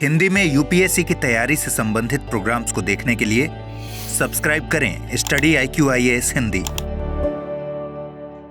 हिंदी में यूपीएससी की तैयारी से संबंधित प्रोग्राम्स को देखने के लिए सब्सक्राइब करें स्टडी IQIAS हिंदी।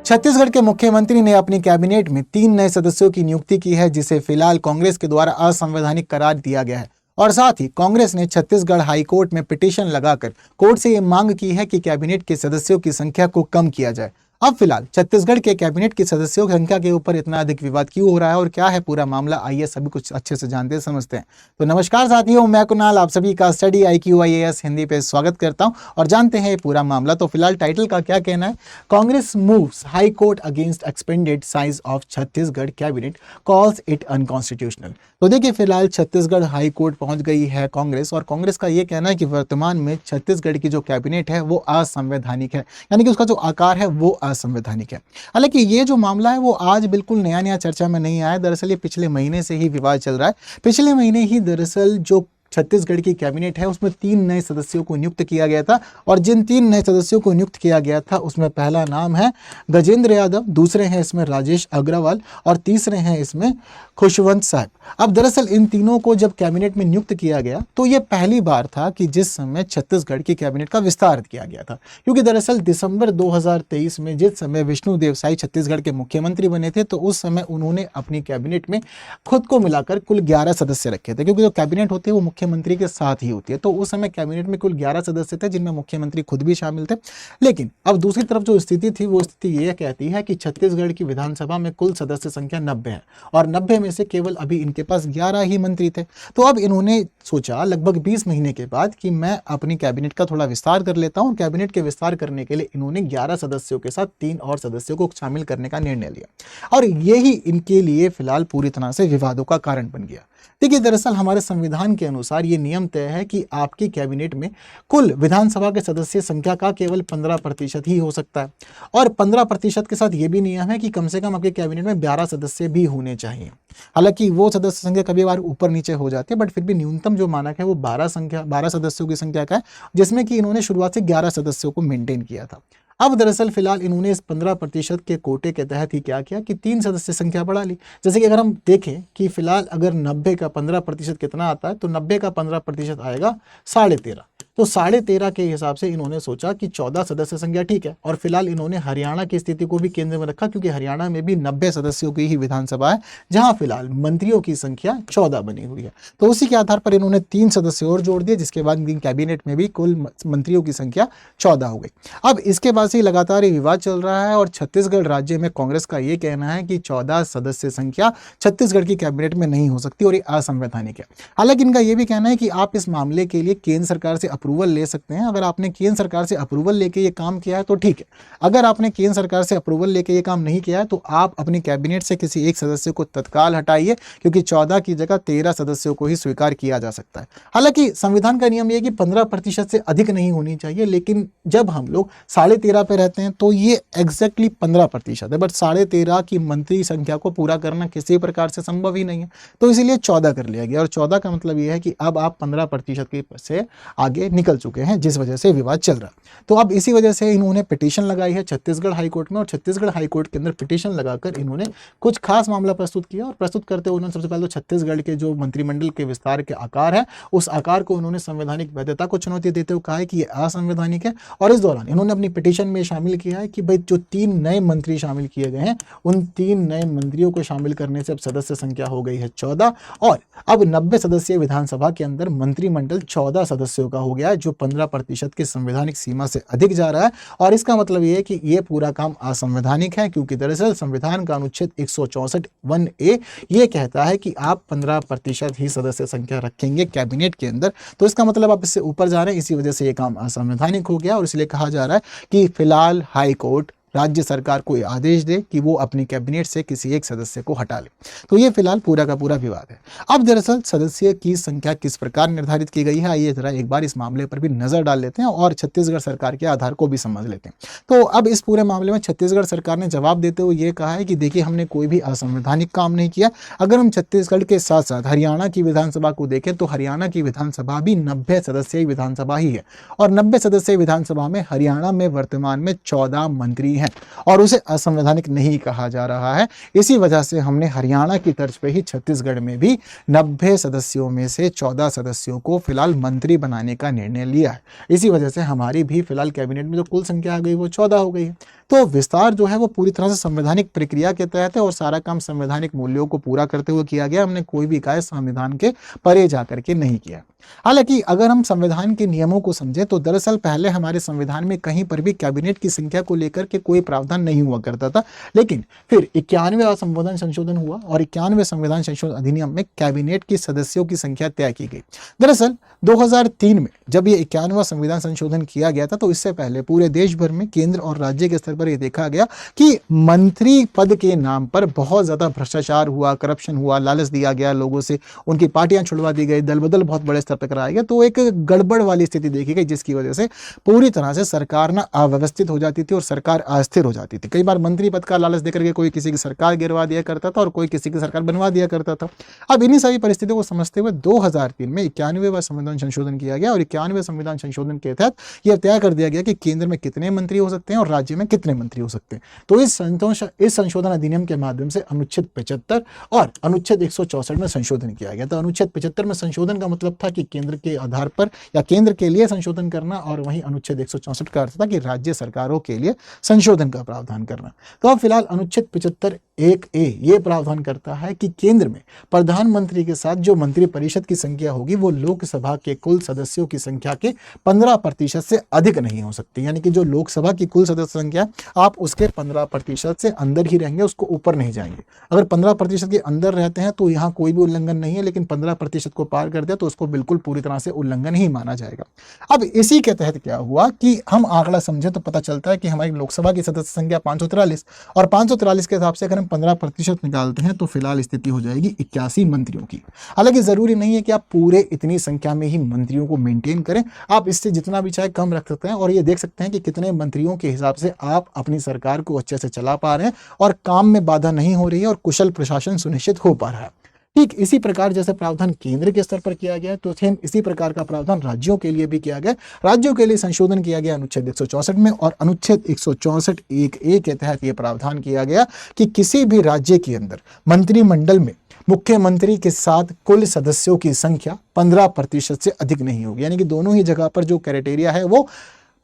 छत्तीसगढ़ के मुख्यमंत्री ने अपनी कैबिनेट में 3 नए सदस्यों की नियुक्ति की है, जिसे फिलहाल कांग्रेस के द्वारा असंवैधानिक करार दिया गया है। और साथ ही कांग्रेस ने छत्तीसगढ़ हाईकोर्ट में पिटीशन लगाकर कोर्ट से ये मांग की है कि कैबिनेट के सदस्यों की संख्या को कम किया जाए। अब फिलहाल छत्तीसगढ़ के कैबिनेट की सदस्यों की संख्या के ऊपर इतना अधिक विवाद क्यों हो रहा है और क्या है पूरा मामला, आइए सभी कुछ अच्छे से जानते समझते हैं। तो नमस्कार साथियों, मैं कुणाल आप सभी का स्टडी IQIAS हिंदी पे स्वागत करता हूं और जानते हैं पूरा मामला। तो फिलहाल टाइटल का क्या कहना है, Congress moves high court against expanded size of Chhattisgarh cabinet, calls it unconstitutional. तो देखिए फिलहाल छत्तीसगढ़ हाई कोर्ट पहुंच गई है कांग्रेस, और कांग्रेस का ये कहना है कि वर्तमान में छत्तीसगढ़ की जो कैबिनेट है वो असंवैधानिक है, यानी कि उसका जो आकार है वो असंवैधानिक है। हालांकि ये जो मामला है वो आज बिल्कुल नया चर्चा में नहीं आया, दरअसल ये पिछले महीने से ही विवाद चल रहा है। पिछले महीने ही दरअसल जो छत्तीसगढ़ की कैबिनेट है उसमें 3 नए सदस्यों को नियुक्त किया गया था, और जिन 3 नए सदस्यों को नियुक्त किया गया था उसमें पहला नाम है गजेंद्र यादव, दूसरे हैं इसमें राजेश अग्रवाल और तीसरे हैं इसमें खुशवंत साहब। अब दरअसल इन तीनों को जब कैबिनेट में नियुक्त किया गया तो ये पहली बार था कि जिस समय छत्तीसगढ़ की कैबिनेट का विस्तार किया गया था, क्योंकि दरअसल दिसंबर 2023 में जिस समय विष्णुदेव साई छत्तीसगढ़ के मुख्यमंत्री बने थे तो उस समय उन्होंने अपनी कैबिनेट में खुद को मिलाकर कुल 11 सदस्य रखे थे, क्योंकि जो कैबिनेट होती है वो मुख्यमंत्री के साथ ही होती है। तो उस समय कैबिनेट में कुल 11 सदस्य थे, जिनमें मुख्यमंत्री खुद भी शामिल थे। लेकिन अब दूसरी तरफ जो स्थिति थी वो स्थिति ये कहती है कि छत्तीसगढ़ की विधानसभा में कुल सदस्य संख्या 90 है, और 90 में से केवल अभी इनके पास 11 ही मंत्री थे। तो अब इन्होंने सोचा लगभग 20 महीने के बाद कि मैं अपनी कैबिनेट का थोड़ा विस्तार कर लेता हूं। कैबिनेट के विस्तार करने के लिए इन्होंने 11 सदस्यों के साथ 3 और सदस्यों को शामिल करने का निर्णय लिया, और यही इनके लिए फिलहाल पूरी तरह से विवादों का कारण बन गया। देखिए दरअसल हमारे संविधान के अनुसार ये नियम तय है कि आपकी कैबिनेट में कुल विधानसभा के सदस्य संख्या का केवल 15% ही हो सकता है, और 15% के साथ ये भी नियम है कि कम से कम आपके कैबिनेट में 12 सदस्य भी होने चाहिए। हालांकि वो सदस्य संख्या कभी बार ऊपर नीचे हो जाती है, बट फिर भी न्यूनतम जो मानक है वो 12 सदस्यों की संख्या का है, जिसमें कि इन्होंने शुरुआत से 11 सदस्यों को मेंटेन किया था। अब दरअसल फिलहाल इन्होंने इस 15% के कोटे के तहत ही क्या किया कि 3 सदस्य संख्या बढ़ा ली। जैसे कि अगर हम देखें कि फिलहाल अगर 90 का 15% कितना आता है, तो 90 का 15% आएगा 13.5। तो 13.5 के हिसाब से इन्होंने सोचा कि 14 सदस्य संख्या ठीक है, और फिलहाल इन्होंने हरियाणा की स्थिति को भी केंद्र में रखा, क्योंकि हरियाणा में भी 90 सदस्यों की ही विधानसभा है, जहां फिलहाल मंत्रियों की संख्या 14 बनी हुई है। तो उसी के आधार पर इन्होंने 3 सदस्य और जोड़ दिए, जिसके बाद इनकी कैबिनेट में भी कुल मंत्रियों की संख्या 14 हो गई। अब इसके बाद से लगातार ये विवाद चल रहा है, और छत्तीसगढ़ राज्य में कांग्रेस का ये कहना है कि 14 सदस्य संख्या छत्तीसगढ़ की कैबिनेट में नहीं हो सकती और ये असंवैधानिक है। हालांकि इनका ये भी कहना है कि आप इस मामले के लिए केंद्र सरकार से अप्रूवल ले सकते हैं। अगर आपने केंद्र सरकार से अप्रूवल लेके ये काम किया है तो ठीक है, अगर आपने केंद्र सरकार से अप्रूवल लेके ये काम नहीं किया है तो आप अपनी कैबिनेट से किसी एक सदस्य को तत्काल हटाइए, क्योंकि 14 की जगह 13 सदस्यों को ही स्वीकार किया जा सकता है। हालांकि संविधान का नियम यह कि 15% से अधिक नहीं होनी चाहिए, लेकिन जब हम लोग 13.5 पे रहते हैं तो ये एग्जैक्टली 15% है, बट 13.5 की मंत्री संख्या को पूरा करना किसी प्रकार से संभव ही नहीं है, तो इसीलिए 14 कर लिया गया। और 14 का मतलब यह है कि अब आप 15% के से आगे निकल चुके हैं, जिस वजह से विवाद चल रहा है। तो अब इसी वजह से इन्होंने पिटीशन लगाई है छत्तीसगढ़ हाईकोर्ट में, और छत्तीसगढ़ हाईकोर्ट के अंदर पिटीशन लगाकर इन्होंने कुछ खास मामला प्रस्तुत किया, और प्रस्तुत करते हुए उन्होंने सबसे पहले तो छत्तीसगढ़ के जो मंत्रिमंडल के विस्तार के आकार है उस आकार को उन्होंने संवैधानिक वैधता को चुनौती देते हुए कहा है कि यह असंवैधानिक है। और इस दौरान इन्होंने अपनी पिटीशन में शामिल किया है कि भाई जो 3 नए मंत्री शामिल किए गए हैं उन 3 नए मंत्रियों को शामिल करने से अब सदस्य संख्या हो गई है 14, और अब 90 सदस्यीय विधानसभा के अंदर मंत्रिमंडल 14 सदस्यों का हो गया है, जो 15% की संवैधानिक सीमा से अधिक जा रहा है। और इसका मतलब यह है कि यह पूरा काम असंवैधानिक है, क्योंकि दरअसल संविधान का अनुच्छेद 164(1)(a) यह कहता है कि आप 15% ही सदस्य संख्या रखेंगे कैबिनेट के अंदर। तो इसका मतलब आप इससे ऊपर जा रहे हैं, इसी वजह से यह काम असंवैधानिक हो गया, और इसलिए कहा जा रहा है कि फिलहाल हाई कोर्ट राज्य सरकार को आदेश दे कि वो अपनी कैबिनेट से किसी एक सदस्य को हटा ले। तो ये फिलहाल पूरा का पूरा विवाद है। अब दरअसल सदस्य की संख्या किस प्रकार निर्धारित की गई है, आइए जरा एक बार इस मामले पर भी नजर डाल लेते हैं और छत्तीसगढ़ सरकार के आधार को भी समझ लेते हैं। तो अब इस पूरे मामले में छत्तीसगढ़ सरकार ने जवाब देते हुए ये कहा है कि देखिए हमने कोई भी असंवैधानिक काम नहीं किया। अगर हम छत्तीसगढ़ के साथ साथ हरियाणा की विधानसभा को देखें तो हरियाणा की विधानसभा भी 90 सदस्यीय विधानसभा ही है, और 90 सदस्यीय विधानसभा में हरियाणा में वर्तमान में 14 मंत्री हैं। हैं और उसे असंवैधानिक नहीं कहा जा रहा है। इसी वजह से हमने हरियाणा की तर्ज पे ही छत्तीसगढ़ में भी 90 सदस्यों में से 14 सदस्यों को फिलहाल मंत्री बनाने का निर्णय लिया है। इसी वजह से हमारी भी फिलहाल कैबिनेट में जो कुल संख्या आ गई वो 14 हो गई है। तो विस्तार जो है वो पूरी तरह से संवैधानिक प्रक्रिया के तहत है और सारा काम संवैधानिक मूल्यों को पूरा करते हुए किया गया। हमने कोई भी कार्य संविधान के परे जाकर के नहीं किया। हालांकि अगर हम संविधान के नियमों को समझें तो दरअसल पहले हमारे संविधान में कहीं पर भी कैबिनेट की संख्या को लेकर के कोई प्रावधान नहीं हुआ करता था, लेकिन फिर 91वां संविधान संशोधन हुआ और 91वें संविधान संशोधन अधिनियम में कैबिनेट की सदस्यों की संख्या तय की गई। दरअसल 2003 में जब ये 91वां संविधान संशोधन किया गया था तो इससे पहले पूरे देश भर में केंद्र और राज्य के स्तर पर यह देखा गया कि मंत्री पद के नाम पर बहुत ज्यादा भ्रष्टाचार हुआ, करप्शन हुआ, लालच दिया गया लोगों से, उनकी पार्टियां छुड़वा दी गई, दल बदल बहुत बड़े स्तर पर कराया गया। तो एक गड़बड़ वाली स्थिति देखी गई जिसकी वजह से पूरी तरह से सरकार ना अव्यवस्थित हो जाती थी और सरकार अस्थिर हो जाती थी। कई बार मंत्री पद का लालच देकर के कोई किसी की सरकार गिरवा दिया करता था और कोई किसी की सरकार बनवा दिया करता था। अब इन्हीं सारी परिस्थितियों को समझते हुए 2003 में 91वां संविधान संशोधन किया गया और 91वें संविधान संशोधन के तहत यह तय कर दिया गया कि केंद्र में कितने मंत्री हो सकते हैं और राज्य में कितने मंत्री हो सकते हैं। तो इस संशोधन अधिनियम के माध्यम से अनुच्छेद 75 और अनुच्छेद 164 में संशोधन किया गया। तो अनुच्छेद 75 में संशोधन का मतलब था कि केंद्र के आधार पर या केंद्र के लिए संशोधन करना और वहीं अनुच्छेद 164 का अर्थ था कि राज्य सरकारों के लिए संशोधन का प्रावधान करना। तो अब फिलहाल अनुच्छेद 75(1)(a) ये प्रावधान करता है कि केंद्र में प्रधानमंत्री के साथ जो मंत्री परिषद की संख्या होगी वो लोकसभा के कुल सदस्यों की संख्या के 15% से अधिक नहीं हो सकती। यानी कि जो लोकसभा की कुल सदस्य संख्या आप उसके 15% से अंदर ही रहेंगे, उसको ऊपर नहीं जाएंगे। अगर 15% के अंदर रहते हैं तो यहाँ कोई भी उल्लंघन नहीं है, लेकिन 15% को पार कर दिया तो उसको बिल्कुल पूरी तरह से उल्लंघन ही माना जाएगा। अब इसी के तहत क्या हुआ कि हम आंकड़ा समझे तो पता चलता है कि हमारी लोकसभा की सदस्य संख्या 543 और 543 के हिसाब से अगर हम 15% निकालते हैं तो फिलहाल स्थिति हो जाएगी 81 मंत्रियों की। हालांकि जरूरी नहीं है कि आप पूरे इतनी संख्या में ही मंत्रियों को मेंटेन करें, आप इससे जितना भी चाहे कम रख सकते हैं और ये देख सकते हैं कि कितने मंत्रियों के हिसाब से आप अपनी सरकार को अच्छे से चला पा रहे हैं और काम में बाधा नहीं हो रही है और कुशल प्रशासन सुनिश्चित हो पा रहा है। ठीक इसी प्रकार जैसे प्रावधान केंद्र के स्तर पर किया गया तो सेम इसी प्रकार का प्रावधान राज्यों के लिए भी किया गया। राज्यों के लिए संशोधन किया गया अनुच्छेद 164 में और अनुच्छेद 164(1)(a) के तहत यह प्रावधान किया गया कि किसी भी राज्य के अंदर मंत्रिमंडल में मुख्यमंत्री के साथ कुल सदस्यों की संख्या 15% से अधिक नहीं होगी। यानी कि दोनों ही जगह पर जो क्राइटेरिया है वो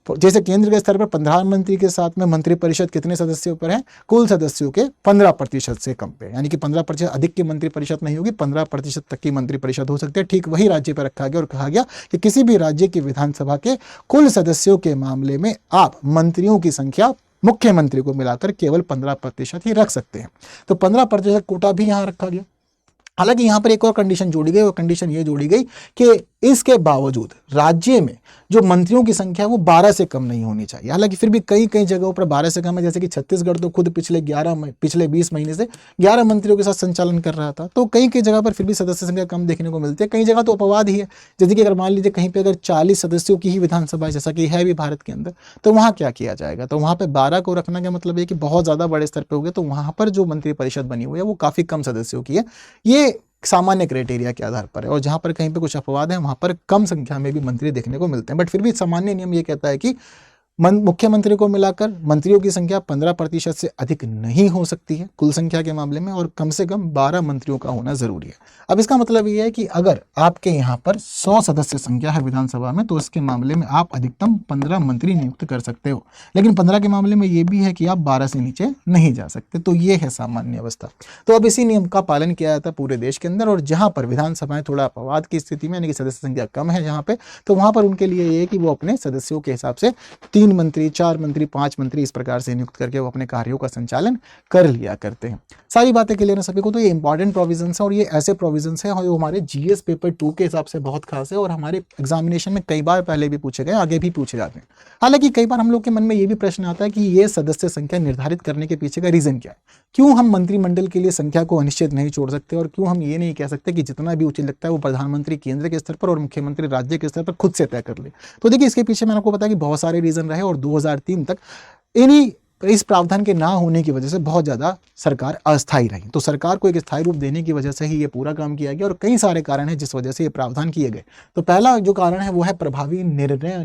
जैसे केंद्र के स्तर पर प्रधानमंत्री के साथ में मंत्रिपरिषद कितने सदस्यों पर है, कुल सदस्यों के 15% से कम पे, यानी कि 15% अधिक की मंत्रिपरिषद नहीं होगी, 15% तक की मंत्रिपरिषद हो सकती है। ठीक वही राज्य पर रखा गया और कहा गया कि किसी भी राज्य की विधानसभा के कुल सदस्यों के मामले में आप मंत्रियों की संख्या मुख्यमंत्री को मिलाकर केवल 15% ही रख सकते हैं। तो 15% कोटा भी यहाँ रखा गया। हालांकि यहाँ पर एक और कंडीशन जोड़ी गई, वो कंडीशन ये जोड़ी गई कि इसके बावजूद राज्य में जो मंत्रियों की संख्या वो 12 से कम नहीं होनी चाहिए। हालांकि फिर भी कई जगहों पर 12 से कम है, जैसे कि छत्तीसगढ़ तो खुद पिछले 20 महीने से 11 मंत्रियों के साथ संचालन कर रहा था। तो कई जगह पर फिर भी सदस्य संख्या कम देखने को मिलती है, कई जगह तो अपवाद ही है। जैसे कि अगर मान लीजिए कहीं पर अगर 40 सदस्यों की ही विधानसभा है, जैसा कि है भी भारत के अंदर, तो वहाँ क्या किया जाएगा, तो वहाँ पर 12 को रखना का मतलब है कि बहुत ज़्यादा बड़े स्तर पर हो गया। तो वहाँ पर जो मंत्रिपरिषद बनी हुई है वो काफ़ी कम सदस्यों की है। ये सामान्य क्राइटेरिया के आधार पर है और जहां पर कहीं पे कुछ अपवाद है वहां पर कम संख्या में भी मंत्री देखने को मिलते हैं। बट फिर भी सामान्य नियम ये कहता है कि मुख्यमंत्री को मिलाकर मंत्रियों की संख्या 15% से अधिक नहीं हो सकती है कुल संख्या के मामले में और कम से कम 12 मंत्रियों का होना जरूरी है। अब इसका मतलब ये है कि अगर आपके यहाँ पर 100 सदस्य संख्या है विधानसभा में तो इसके मामले में आप अधिकतम 15 मंत्री नियुक्त कर सकते हो, लेकिन 15 के मामले में ये भी है कि आप 12 से नीचे नहीं जा सकते। तो ये है सामान्य अवस्था। तो अब इसी नियम का पालन किया जाता है पूरे देश के अंदर और जहाँ पर विधानसभाएं थोड़ा अपवाद की स्थिति में यानी कि सदस्य संख्या कम है जहाँ पे, तो वहाँ पर उनके लिए ये है कि वो अपने सदस्यों के हिसाब से 3 मंत्री, 4 मंत्री, 5 मंत्री इस प्रकार से नियुक्त करके वो अपने कार्यों का संचालन कर लिया करते हैं। सारी बातें क्लियर है सभी को। तो ये इंपॉर्टेंट प्रोविजंस है और ये ऐसे प्रोविजंस हैं जो हमारे जीएस पेपर 2 के हिसाब से बहुत खास है और हमारे एग्जामिनेशन में कई बार पहले भी पूछे गए, आगे भी पूछे जाते हैं। हालांकि कई बार हम लोग के मन में ये भी प्रश्न आता है कि ये सदस्य संख्या निर्धारित करने के पीछे का रीजन क्या है, क्यों हम मंत्रिमंडल के लिए संख्या को अनिश्चित नहीं छोड़ सकते और क्यों हम ये नहीं कह सकते कि जितना भी उचित लगता है वो प्रधानमंत्री केंद्र के स्तर पर और मुख्यमंत्री राज्य के स्तर पर खुद से तय कर ले। तो देखिए इसके पीछे मैंने आपको बताया कि बहुत सारे रीजन रहे और 2003 तक इन्हीं इस प्रावधान के ना होने की वजह से बहुत ज़्यादा सरकार अस्थायी रही। तो सरकार को एक स्थायी रूप देने की वजह से ही ये पूरा काम किया गया और कई सारे कारण हैं जिस वजह से ये प्रावधान किए गए। तो पहला जो कारण है वो है प्रभावी निर्णय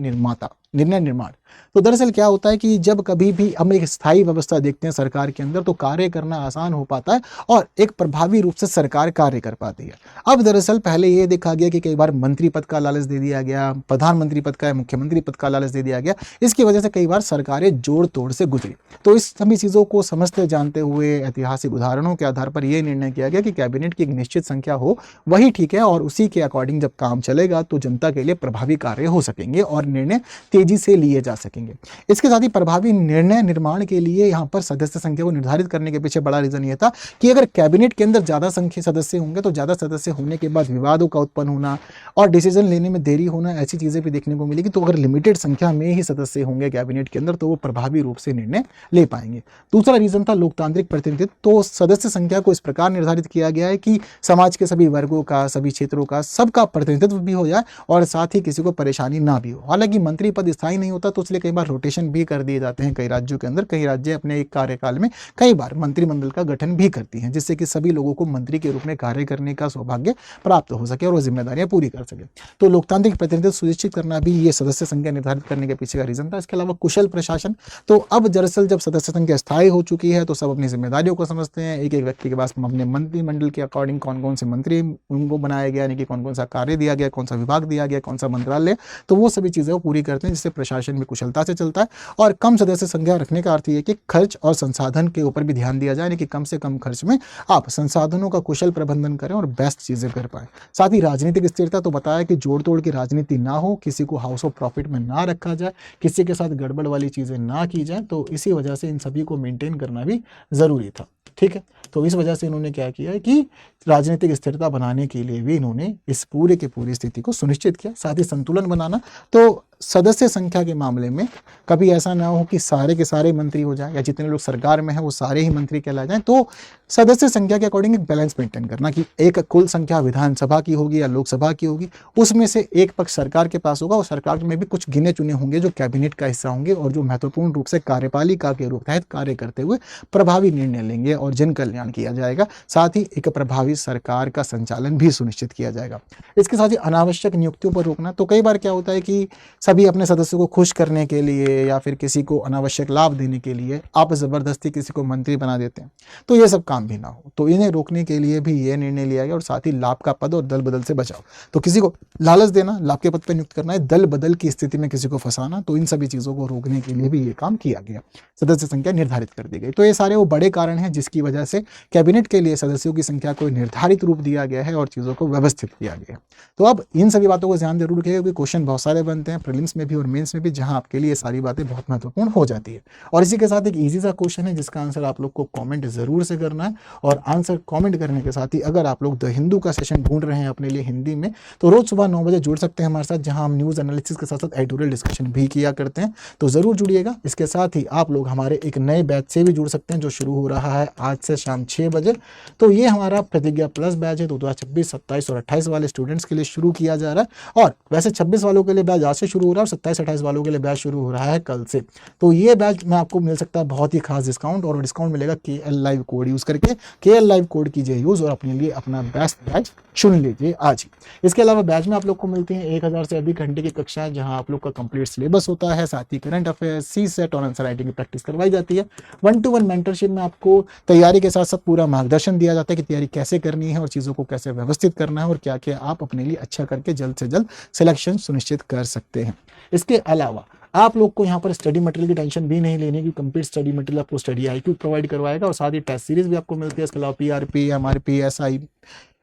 निर्माण। तो दरअसल क्या होता है कि जब कभी भी हम एक स्थायी व्यवस्था देखते हैं सरकार के अंदर तो कार्य करना आसान हो पाता है और एक प्रभावी रूप से सरकार कार्य कर पाती है। अब दरअसल पहले ये देखा गया कि कई बार मंत्री पद का लालच दे दिया गया, प्रधानमंत्री पद का, मुख्यमंत्री पद का लालच दे दिया गया। इसकी वजह से कई बार सरकारें जोड़ तोड़ से गुजरी। तो इस सभी चीज़ों को समझते जानते हुए ऐतिहासिक उदाहरणों के आधार पर यह निर्णय किया गया कि कैबिनेट की एक निश्चित संख्या हो वही ठीक है और उसी के अकॉर्डिंग जब काम चलेगा तो जनता के लिए प्रभावी कार्य हो सकेंगे और निर्णय तेजी से लिए जा सकेंगे। इसके साथ ही प्रभावी निर्णय निर्माण के लिए यहाँ पर सदस्य संख्या को निर्धारित करने के पीछे बड़ा रीजन ये था कि अगर कैबिनेट के अंदर ज़्यादा संख्या सदस्य होंगे तो ज़्यादा सदस्य होने के बाद विवादों का उत्पन्न होना और डिसीजन लेने में देरी होना, ऐसी चीज़ें भी देखने को मिलेगी। तो अगर लिमिटेड संख्या में ही सदस्य होंगे कैबिनेट के अंदर तो वो प्रभावी रूप से निर्णय ले पाएंगे। दूसरा रीजन था लोकतांत्रिक प्रतिनिधित्व। तो सदस्य संख्या को इस प्रकार निर्धारित किया गया है कि समाज के सभी वर्गों का, सभी क्षेत्रों का, सबका प्रतिनिधित्व भी हो जाए और साथ ही किसी को परेशानी ना भी हो। हालांकि मंत्री पद स्थायी नहीं होता तो इसलिए कई बार रोटेशन भी कर दिए जाते हैं कई राज्यों के अंदर। कई राज्य अपने एक कार्यकाल में कई बार मंत्रिमंडल का गठन भी करती हैं जिससे कि सभी लोगों को मंत्री के रूप में कार्य करने का सौभाग्य प्राप्त हो सके और वो जिम्मेदारियां पूरी कर सके। तो लोकतांत्रिक प्रतिनिधित्व सुनिश्चित करना भी ये सदस्य संख्या निर्धारित करने के पीछे का रीजन था। इसके अलावा कुशल प्रशासन। तो अब दरअसल जब सदस्य संख्या स्थायी हो चुकी है तो सब अपनी जिम्मेदारियों को समझते हैं। एक एक व्यक्ति के पास अपने मंत्रिमंडल के अकॉर्डिंग कौन कौन से मंत्री उनको बनाया गया, यानी कि कौन कौन सा कार्य दिया गया, कौन सा विभाग दिया गया, कौन सा मंत्रालय, तो वो सभी चीज़ें वो पूरी करते हैं जिससे प्रशासन भी कुशलता से चलता है। और कम सदस्य संख्या रखने का अर्थ ये कि खर्च और संसाधन के ऊपर भी ध्यान दिया जाए, यानी कि कम से कम खर्च में आप संसाधनों का कुशल प्रबंधन करें और बेस्ट चीज़ें कर पाएं। साथ ही राजनीतिक स्थिरता। तो बताया कि जोड़ तोड़ की राजनीति ना हो, किसी को हाउस ऑफ प्रॉफिट में ना रखा जाए, किसी के साथ गड़बड़ वाली चीज़ें ना की जाए। तो इसी वजह से इन सभी को मेंटेन करना भी ज़रूरी था। ठीक है, तो इस वजह से इन्होंने क्या किया है कि राजनीतिक स्थिरता बनाने के लिए भी इन्होंने इस पूरे की पूरी स्थिति को सुनिश्चित किया। साथ ही संतुलन बनाना। तो सदस्य संख्या के मामले में कभी ऐसा ना हो कि सारे के सारे मंत्री हो जाएं या जितने लोग सरकार में हैं वो सारे ही मंत्री कहलाए जाएं। तो सदस्य संख्या के अकॉर्डिंग एक बैलेंस मेंटेन करना कि एक कुल संख्या विधानसभा की होगी या लोकसभा की होगी, उसमें से एक पक्ष सरकार के पास होगा और सरकार में भी कुछ गिने चुने होंगे जो कैबिनेट का हिस्सा होंगे और जो महत्वपूर्ण रूप से कार्यपालिका के रूप तहत कार्य करते हुए प्रभावी निर्णय लेंगे और जन कल्याण किया जाएगा। साथ ही एक प्रभावी सरकार का संचालन भी सुनिश्चित किया जाएगा। इसके साथ ही अनावश्यक नियुक्तियों पर रोकना। तो कई बार क्या होता है कि सभी अपने सदस्यों को खुश करने के लिए या फिर किसी को अनावश्यक लाभ देने के लिए आप जबरदस्ती किसी को मंत्री बना देते हैं, तो ये सब काम भी ना हो। तो इन्हें रोकने के लिए भी ये निर्णय लिया गया और साथ ही लाभ का पद और दल बदल से बचाओ। तो किसी को लालच देना, लाभ के पद पर नियुक्त करना है, दल बदल की स्थिति में किसी को फंसाना, तो इन सभी चीजों को रोकने के लिए भी ये काम किया गया। सदस्य संख्या निर्धारित कर दी गई। तो ये सारे वो बड़े कारण हैं जिसकी वजह से कैबिनेट के लिए सदस्यों की संख्या को निर्धारित रूप दिया गया है और चीजों को व्यवस्थित किया गया। तो अब इन सभी बातों को ध्यान जरूर रखिएगा क्योंकि क्वेश्चन बहुत सारे बनते हैं प्रीलिम्स में भी और मेंस में भी, जहां आपके लिए सारी बातें बहुत महत्वपूर्ण हो जाती है। और इसी के साथ एक इजी सा क्वेश्चन है जिसका आंसर आप लोग को कमेंट जरूर से करना है। और आंसर कमेंट करने के साथ ही अगर आप लोग द हिंदू का सेशन ढूंढ रहे हैं अपने लिए हिंदी में, तो रोज सुबह 9 बजे जुड़ सकते हैं हमारे साथ, जहां हम न्यूज एनालिसिस के साथ साथ एडिटोरियल डिस्कशन भी किया करते हैं। तो जरूर जुड़िएगा। इसके साथ ही आप लोग हमारे एक नए बैच से भी जुड़ सकते हैं जो शुरू हो रहा है आज से शाम 6 बजे। तो ये हमारा प्रतिज्ञा प्लस बैच है। 2026, 27 और 28 वाले स्टूडेंट्स के लिए शुरू किया जा रहा है। और वैसे 26 वालों के लिए बैच आज से शुरू हो रहा है और 27, 28 वालों के लिए बैच शुरू हो रहा है कल से। तो ये बैच में आपको मिल सकता है बहुत ही खास डिस्काउंट और डिस्काउंट मिलेगा KL लाइव कोड यूज करके। KL लाइव कोड कीजिए यूज और अपने लिए अपना बेस्ट बैच चुन लीजिए आज ही। इसके अलावा बैच में आप लोग को मिलती हैं 1000 से अधिक घंटे की कक्षाएं जहां आप लोग का कंप्लीट सिलेबस होता है। साथ ही करंट अफेयर्स, CSET और आंसर राइटिंग की प्रैक्टिस करवाई जाती है। 1-to-1 मेंटरशिप में आपको तैयारी के साथ साथ पूरा मार्गदर्शन दिया जाता है कि तैयारी कैसे करनी है और चीज़ों को कैसे व्यवस्थित करना है और क्या क्या आप अपने लिए अच्छा करके जल्द से जल्द सिलेक्शन सुनिश्चित कर सकते हैं। इसके अलावा आप लोग को यहाँ पर स्टडी मटेरियल की टेंशन भी नहीं लेनी कि कंप्लीट स्टडी मटेरियल आपको स्टडी IQ प्रोवाइड करवाएगा और साथ ही टेस्ट सीरीज भी आपको मिलती है। इसके अलावा PRP, MRP,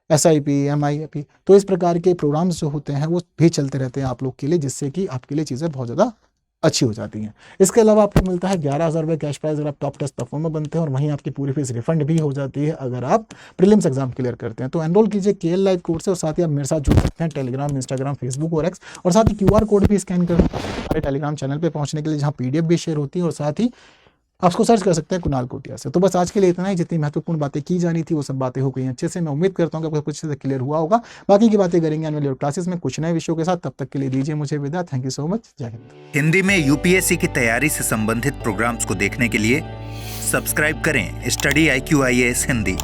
SIP, MIP, तो इस प्रकार के प्रोग्राम्स जो होते हैं वो भी चलते रहते हैं आप लोग के लिए, जिससे कि आपके लिए चीज़ें बहुत ज़्यादा अच्छी हो जाती हैं। इसके अलावा आपको मिलता है 11,000 रुपये कैश प्राइस अगर आप टॉप टेस्ट परफॉर्मर बनते हैं और वहीं आपकी पूरी फीस रिफंड भी हो जाती है अगर आप प्रीलिम्स एग्जाम क्लियर करते हैं। तो एनरोल कीजिए KL लाइव कोर्स से और साथ ही आप मेरे साथ जुड़ सकते हैं टेलीग्राम, इंस्टाग्राम, फेसबुक और X, और साथ ही QR कोड भी स्कैन कर हमारे टेलीग्राम चैनल पर पहुँचने के लिए जहाँ PDF भी शेयर होती है और साथ ही आप उसको सर्च कर सकते हैं कुणाल कोटिया से। तो बस आज के लिए इतना ही, जितनी महत्वपूर्ण बातें की जानी थी वो सब बातें हो गई अच्छे से। मैं उम्मीद करता हूँ कि आपको कुछ से क्लियर हुआ होगा। बाकी की बातें करेंगे आने वाले क्लासेस में कुछ नए विषयों के साथ। तब तक के लिए दीजिए मुझे विदा। Thank you so much. जय हिंद। हिंदी में यूपीएससी की तैयारी से संबंधित प्रोग्राम्स को देखने के लिए सब्सक्राइब करें स्टडी IQ IAS हिंदी।